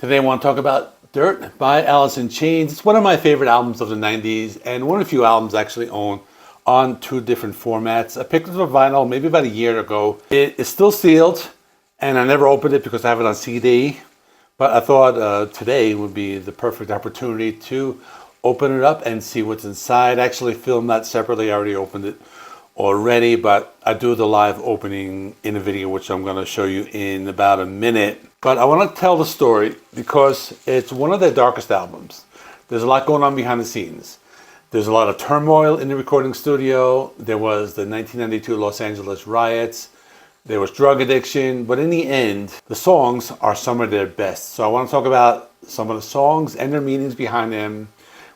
Today I want to talk about Dirt by Alice in Chains. It's one of my favorite albums of the 90s and one of the few albums I actually own on two different formats. I picked it up on vinyl maybe about a year ago. It is still sealed and I never opened it because I have it on CD. But I thought today would be the perfect opportunity to open it up and see what's inside. I actually filmed that separately. I already opened it already, but I do the live opening in a video, which I'm going to show you in about a minute. But I want to tell the story because it's one of their darkest albums. There's a lot going on behind the scenes. There's a lot of turmoil in the recording studio. There was the 1992 Los Angeles Riots. There was drug addiction. But in the end, the songs are some of their best. So I want to talk about some of the songs and their meanings behind them,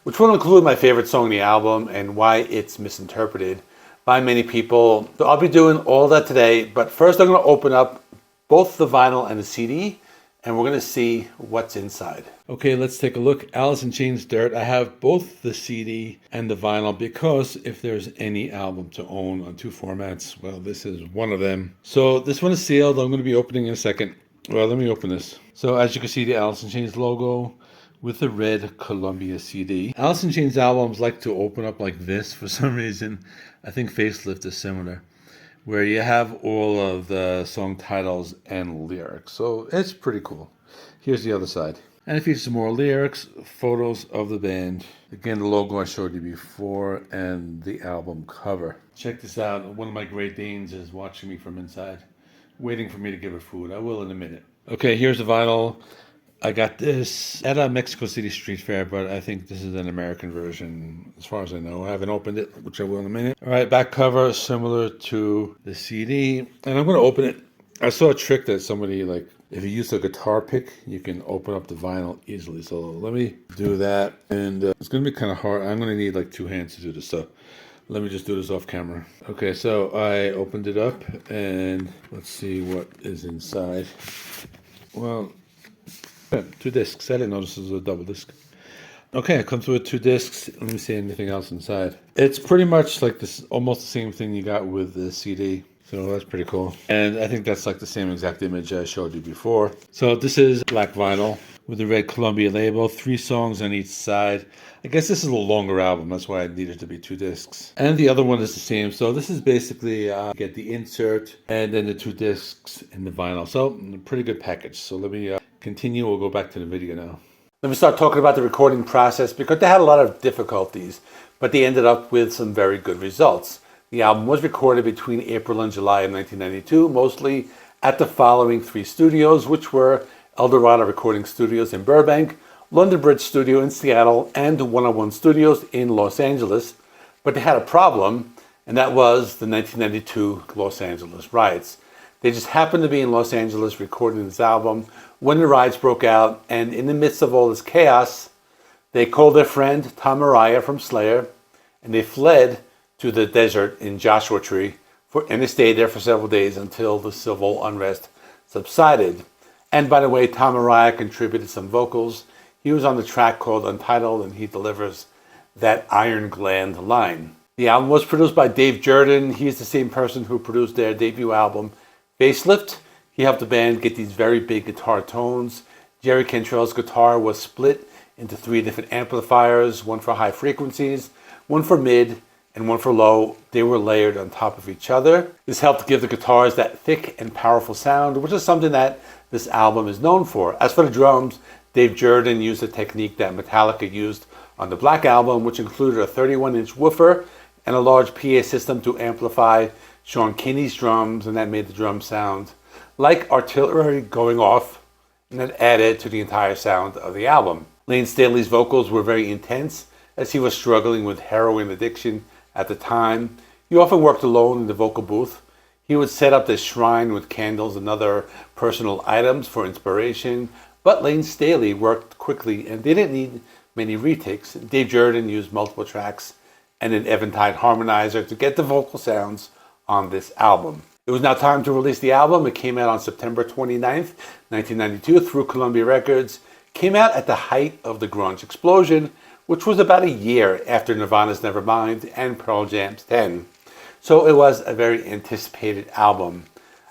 which will include my favorite song in the album and why it's misinterpreted by many people. So I'll be doing all that today. But first I'm going to open up both the vinyl and the CD, and we're going to see what's inside. Okay, let's take a look. Alice in Chains Dirt. I have both the CD and the vinyl because if there's any album to own on two formats, well, this is one of them. So this one is sealed. I'm going to be opening in a second. Well, let me open this. So as you can see, the Alice in Chains logo with the red Columbia CD. Alice in Chains albums like to open up like this for some reason. I think Facelift is similar, where you have all of the song titles and lyrics. So it's pretty cool. Here's the other side. And it features some more lyrics, photos of the band. Again, the logo I showed you before and the album cover. Check this out. One of my Great Danes is watching me from inside, waiting for me to give her food. I will in a minute. Okay, here's the vinyl. I got this at a Mexico City street fair, but I think this is an American version as far as I know. I haven't opened it, which I will in a minute. All right, back cover, similar to the CD. And I'm going to open it. I saw a trick that somebody, like, if you use a guitar pick, you can open up the vinyl easily. So let me do that. And it's going to be kind of hard. I'm going to need like two hands to do this stuff. Let me just do this off camera. Okay, so I opened it up and let's see what is inside. Well, two discs. I didn't notice this was a double disc. Okay, it comes with two discs. Let me see anything else inside. It's pretty much like this, almost the same thing you got with the CD. So that's pretty cool. And I think that's like the same exact image I showed you before. So this is black vinyl with the red Columbia label. 3 songs on each side. I guess this is a longer album. That's why it needed to be 2 discs. And the other one is the same. So this is basically get the insert and then the 2 discs in the vinyl. So pretty good package. So let me continue. We'll go back to the video now. Let me start talking about the recording process because they had a lot of difficulties, but they ended up with some very good results. The album was recorded between April and July of 1992, mostly at the following 3 studios, which were El Dorado Recording Studios in Burbank, London Bridge Studio in Seattle, and 101 Studios in Los Angeles. But they had a problem, and that was the 1992 Los Angeles Riots. They just happened to be in Los Angeles recording this album when the riots broke out, and in the midst of all this chaos, they called their friend Tom Araya from Slayer, and they fled to the desert in Joshua Tree, and they stayed there for several days until the civil unrest subsided. And by the way, Tom Araya contributed some vocals. He was on the track called Untitled, and he delivers that Iron Gland line. The album was produced by Dave Jordan. He's the same person who produced their debut album, Facelift. He helped the band get these very big guitar tones. Jerry Cantrell's guitar was split into 3 different amplifiers, one for high frequencies, one for mid, and one for low. They were layered on top of each other. This helped give the guitars that thick and powerful sound, which is something that this album is known for. As for the drums, Dave Jordan used a technique that Metallica used on the Black Album, which included a 31-inch woofer and a large PA system to amplify Sean Kinney's drums, and that made the drums sound like artillery going off, and that added to the entire sound of the album. Lane Staley's vocals were very intense as he was struggling with heroin addiction at the time. He often worked alone in the vocal booth. He would set up this shrine with candles and other personal items for inspiration, but Lane Staley worked quickly and didn't need many retakes. Dave Jordan used multiple tracks and an Eventide harmonizer to get the vocal sounds on this album. It was now time to release the album. It came out on September 29th, 1992 through Columbia Records. Came out at the height of the grunge explosion, which was about a year after Nirvana's Nevermind and Pearl Jam's 10. So it was a very anticipated album.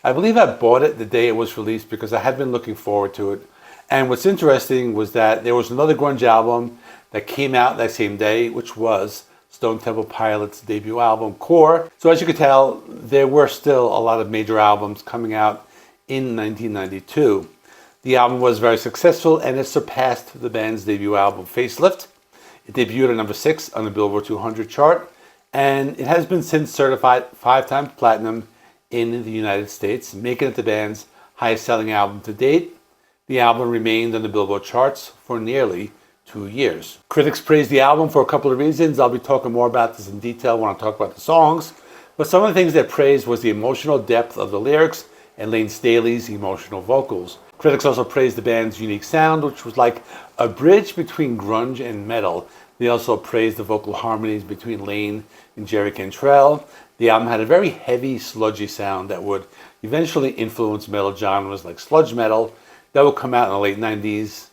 I believe I bought it the day it was released because I had been looking forward to it. And what's interesting was that there was another grunge album that came out that same day, which was Stone Temple Pilots' debut album, Core. So as you could tell, there were still a lot of major albums coming out in 1992. The album was very successful and it surpassed the band's debut album, Facelift. It debuted at number 6 on the Billboard 200 chart, and it has been since certified 5 times platinum in the United States, making it the band's highest selling album to date. The album remained on the Billboard charts for nearly 2 years. Critics praised the album for a couple of reasons. I'll be talking more about this in detail when I talk about the songs. But some of the things they praised was the emotional depth of the lyrics and Lane Staley's emotional vocals. Critics also praised the band's unique sound, which was like a bridge between grunge and metal. They also praised the vocal harmonies between Lane and Jerry Cantrell. The album had a very heavy, sludgy sound that would eventually influence metal genres like sludge metal that would come out in the late 90s.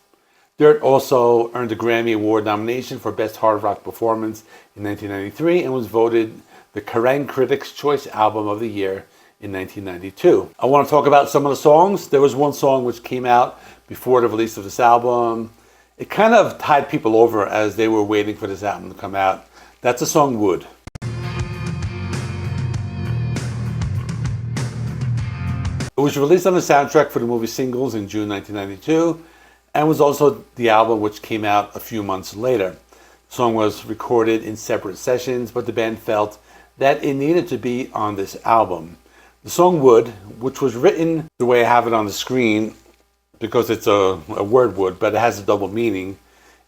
Dirt also earned a Grammy Award nomination for Best Hard Rock Performance in 1993 and was voted the Kerrang! Critics' Choice Album of the Year in 1992. I want to talk about some of the songs. There was one song which came out before the release of this album. It kind of tied people over as they were waiting for this album to come out. That's the song Wood. It was released on the soundtrack for the movie Singles in June 1992 and was also the album which came out a few months later. The song was recorded in separate sessions, but the band felt that it needed to be on this album. The song Wood, which was written the way I have it on the screen, because it's a word wood, but it has a double meaning.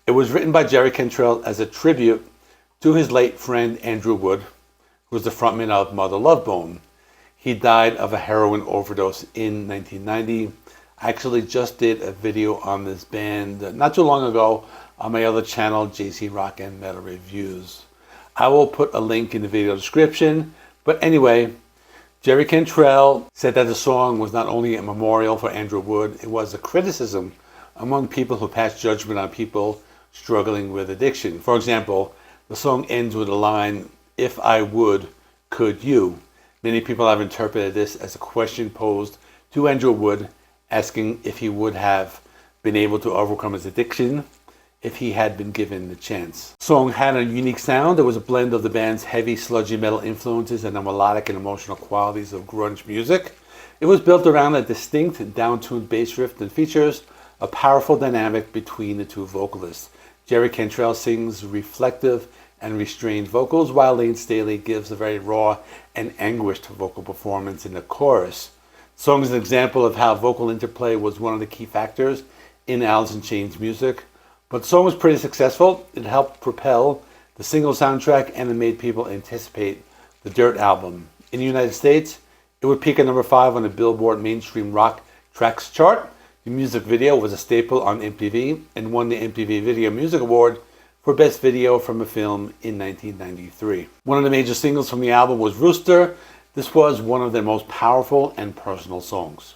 It was written by Jerry Cantrell as a tribute to his late friend Andrew Wood, who was the frontman of Mother Love Bone. He died of a heroin overdose in 1990. I actually just did a video on this band not too long ago on my other channel, JC Rock and Metal Reviews. I will put a link in the video description. But anyway, Jerry Cantrell said that the song was not only a memorial for Andrew Wood, it was a criticism among people who passed judgment on people struggling with addiction. For example, the song ends with a line, "If I would, could you?" Many people have interpreted this as a question posed to Andrew Wood, asking if he would have been able to overcome his addiction if he had been given the chance. The song had a unique sound. It was a blend of the band's heavy, sludgy metal influences and the melodic and emotional qualities of grunge music. It was built around a distinct, down-tuned bass riff and features a powerful dynamic between the two vocalists. Jerry Cantrell sings reflective and restrained vocals, while Lane Staley gives a very raw and anguished vocal performance in the chorus. The song is an example of how vocal interplay was one of the key factors in Alice in Chains' music. But the song was pretty successful. It helped propel the single soundtrack and it made people anticipate the Dirt album. In the United States, it would peak at number 5 on the Billboard Mainstream Rock Tracks chart. The music video was a staple on MTV and won the MTV Video Music Award for Best Video from a Film in 1993. One of the major singles from the album was Rooster. This was one of their most powerful and personal songs.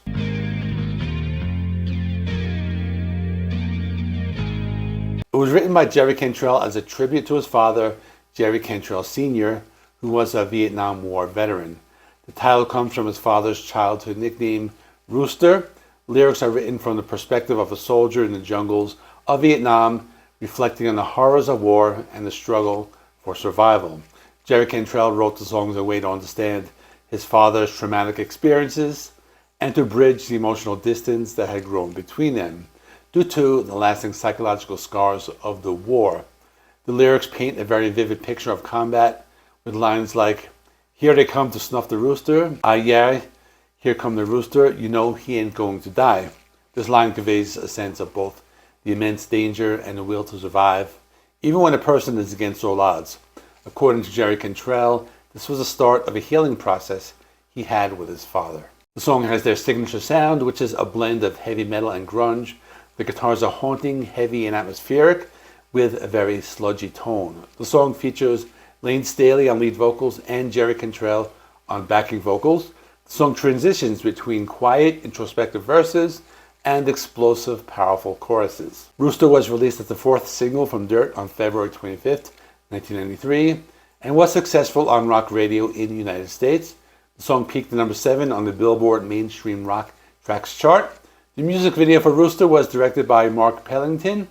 It was written by Jerry Cantrell as a tribute to his father, Jerry Cantrell Sr., who was a Vietnam War veteran. The title comes from his father's childhood nickname, Rooster. Lyrics are written from the perspective of a soldier in the jungles of Vietnam, reflecting on the horrors of war and the struggle for survival. Jerry Cantrell wrote the song as a way to understand his father's traumatic experiences and to bridge the emotional distance that had grown between them due to the lasting psychological scars of the war. The lyrics paint a very vivid picture of combat with lines like, "Here they come to snuff the rooster. Ah, yeah, here come the rooster. You know he ain't going to die." This line conveys a sense of both the immense danger and the will to survive, even when a person is against all odds. According to Jerry Cantrell, this was the start of a healing process he had with his father. The song has their signature sound, which is a blend of heavy metal and grunge. The guitars are haunting, heavy, and atmospheric, with a very sludgy tone. The song features Lane Staley on lead vocals and Jerry Cantrell on backing vocals. The song transitions between quiet, introspective verses and explosive, powerful choruses. Rooster was released as the 4th single from Dirt on February 25th, 1993, and was successful on rock radio in the United States. The song peaked at number 7 on the Billboard Mainstream Rock Tracks chart. The music video for Rooster was directed by Mark Pellington.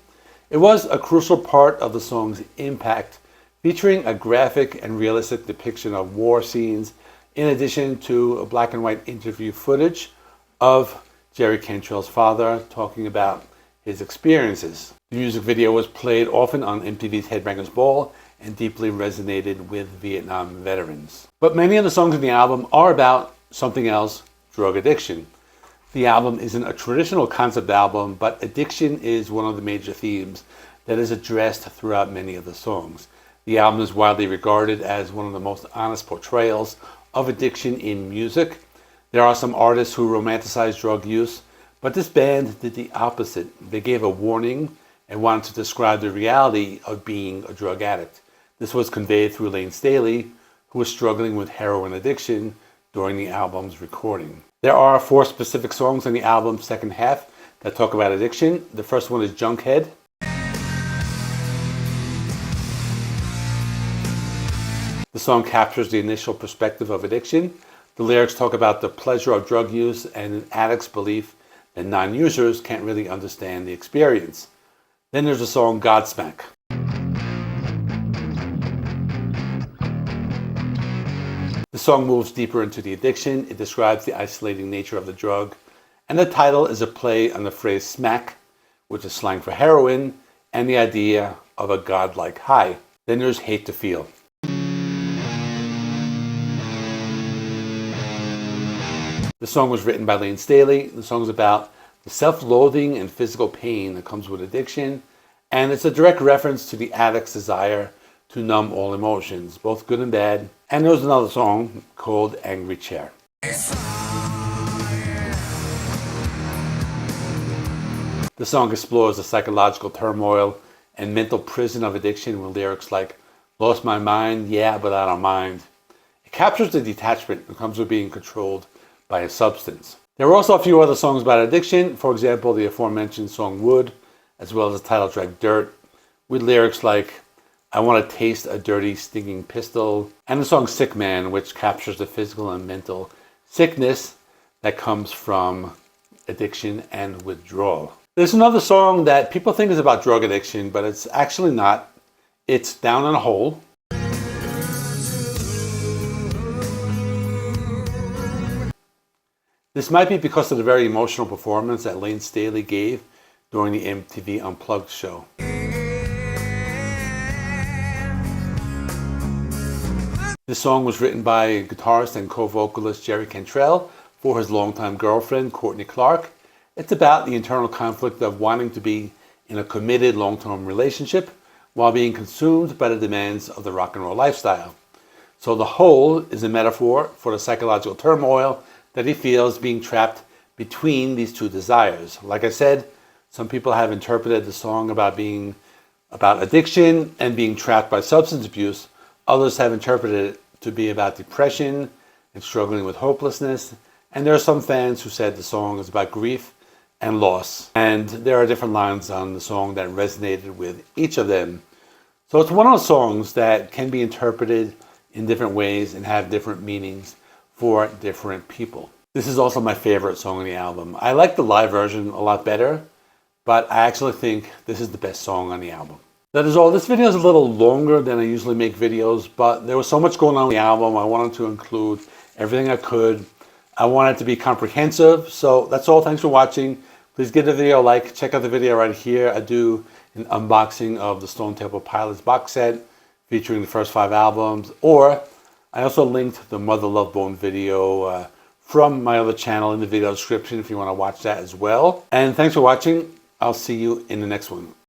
It was a crucial part of the song's impact, featuring a graphic and realistic depiction of war scenes, in addition to a black and white interview footage of Jerry Cantrell's father talking about his experiences. The music video was played often on MTV's Headbangers Ball and deeply resonated with Vietnam veterans. But many of the songs in the album are about something else: drug addiction. The album isn't a traditional concept album, but addiction is one of the major themes that is addressed throughout many of the songs. The album is widely regarded as one of the most honest portrayals of addiction in music. There are some artists who romanticize drug use, but this band did the opposite. They gave a warning and wanted to describe the reality of being a drug addict. This was conveyed through Lane Staley, who was struggling with heroin addiction during the album's recording. There are 4 specific songs in the album's second half that talk about addiction. The first one is Junkhead. The song captures the initial perspective of addiction. The lyrics talk about the pleasure of drug use and an addict's belief that non-users can't really understand the experience. Then there's the song Godsmack. The song moves deeper into the addiction. It describes the isolating nature of the drug. And the title is a play on the phrase smack, which is slang for heroin, and the idea of a godlike high. Then there's Hate to Feel. The song was written by Lane Staley. The song is about the self-loathing and physical pain that comes with addiction, and it's a direct reference to the addict's desire to numb all emotions, both good and bad. And there's another song called Angry Chair. The song explores the psychological turmoil and mental prison of addiction with lyrics like, "Lost my mind, yeah, but I don't mind." It captures the detachment that comes with being controlled by a substance. There are also a few other songs about addiction, for example, the aforementioned song Wood, as well as the title track Dirt, with lyrics like, "I want to taste a dirty, stinging pistol," and the song Sick Man, which captures the physical and mental sickness that comes from addiction and withdrawal. There's another song that people think is about drug addiction, but it's actually not. It's Down in a Hole. This might be because of the very emotional performance that Lane Staley gave during the MTV Unplugged show. This song was written by guitarist and co-vocalist Jerry Cantrell for his longtime girlfriend, Courtney Clark. It's about the internal conflict of wanting to be in a committed long-term relationship while being consumed by the demands of the rock and roll lifestyle. So the hole is a metaphor for the psychological turmoil that he feels being trapped between these two desires. Like I said, some people have interpreted the song about addiction and being trapped by substance abuse. Others have interpreted it to be about depression and struggling with hopelessness. And there are some fans who said the song is about grief and loss. And there are different lines on the song that resonated with each of them. So it's one of those songs that can be interpreted in different ways and have different meanings for different people. This is also my favorite song on the album. I like the live version a lot better, but I actually think this is the best song on the album. That is all. This video is a little longer than I usually make videos, but there was so much going on the album. I wanted to include everything I could. I wanted it to be comprehensive. So that's all. Thanks for watching. Please give the video a like. Check out the video right here. I do an unboxing of the Stone Temple Pilots box set featuring the first 5 albums. Or I also linked the Mother Love Bone video from my other channel in the video description if you want to watch that as well. And thanks for watching. I'll see you in the next one.